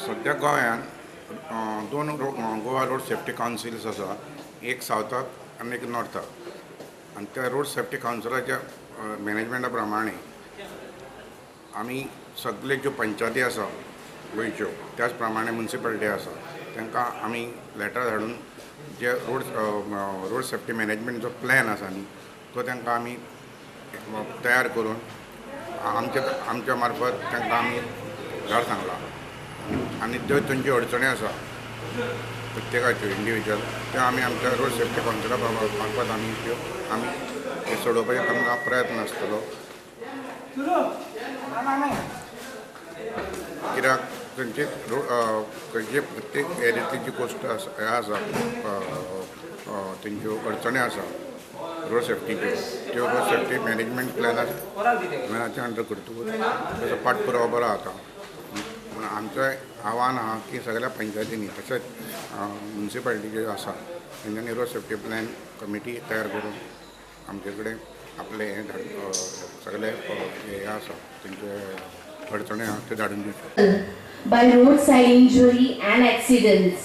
सध्या गोंयांत दोन गोवा रोड सेफ्टी कावन्सिल्स आसा, एक सावथाक आनी एक नॉर्थाक. आनी त्या रोड सेफ्टी कावन्सिलाच्या मॅनेजमेंटा प्रमाणे आमी सगळे ज्यो पंचायती आसा गोंयच्यो, त्याच प्रमाणे म्युनिसिपालिटी आसा, तांकां आमी लेटर धाडून जे रोड सेफ्टी मॅनेजमेंट जो प्लॅन आसा न्ही, तो तांकां आमी तयार करून आमच्या मार्फत तांकां आमी घर सांगला. आनी त्यो थंयच्यो अडचणी आसा प्रत्येकाच्यो इंडिविज्युअल, त्यो आमी आमच्या रोड सेफ्टी कावन्सिला मार्फत आमी सोडोवपाचो आमकां प्रयत्न आसतलो. कित्याक खंयचे प्रत्येक एरियांतली जी गोश्ट हे आसा, तेंच्यो अडचणी आसा रोड सेफ्टीच्यो, त्यो रोड सेफ्टी मॅनेजमेंट प्लॅनाच्या अंडर करतकूच ताचो पाठपुरावो बरो जाता. पूण आमचें आव्हान आहा की सगळ्या पंचायतींनी तशेंच म्युनिसिपालिटी ज्यो आसा तेंच्यांनी रोड सेफ्टी प्लॅन कमिटी तयार करून आमचे कडेन आपले सगळे हे आसा तेंचे अडचणी आहा त्यो धाडून दिवच्यो. By roadside injury and accidents.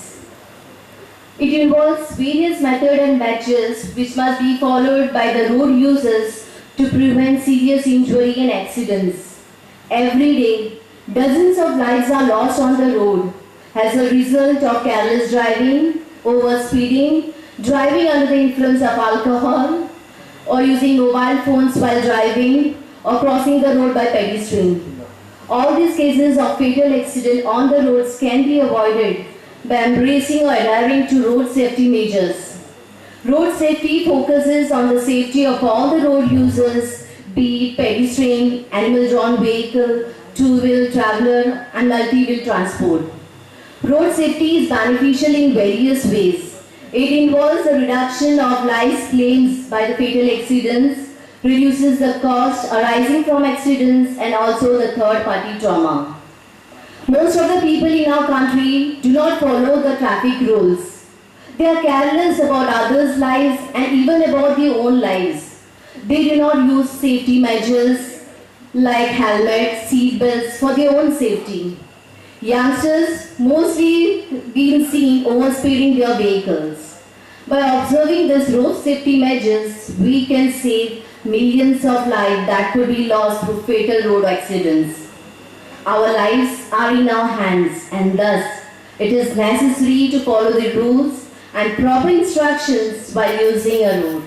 It involves various methods and batches which must be followed by the road users to prevent serious injury and accidents. Every day, dozens of lives are lost on the road as a result of careless driving, overspeeding, driving under the influence of alcohol, or using mobile phones while driving, or crossing the road by pedestrian. All these cases of fatal accident on the roads can be avoided by embracing or adhering to road safety measures. Road safety focuses on the safety of all the road users, be it pedestrian, animal-drawn vehicle, two-wheel traveler, and multi-wheel transport. Road safety is beneficial in various ways. It involves the reduction of lives claims by the fatal accidents, reduces the cost arising from accidents, and also the third-party trauma. Most of the people in our country do not follow the traffic rules. They are careless about others' lives and even about their own lives. They do not use safety measures like helmets, seat belts for their own safety. Youngsters mostly been seen overspeeding their vehicles. By observing these road safety measures, we can save millions of lives that could be lost through fatal road accidents. Our lives are in our hands, and thus it is necessary to follow the rules and proper instructions while using a road.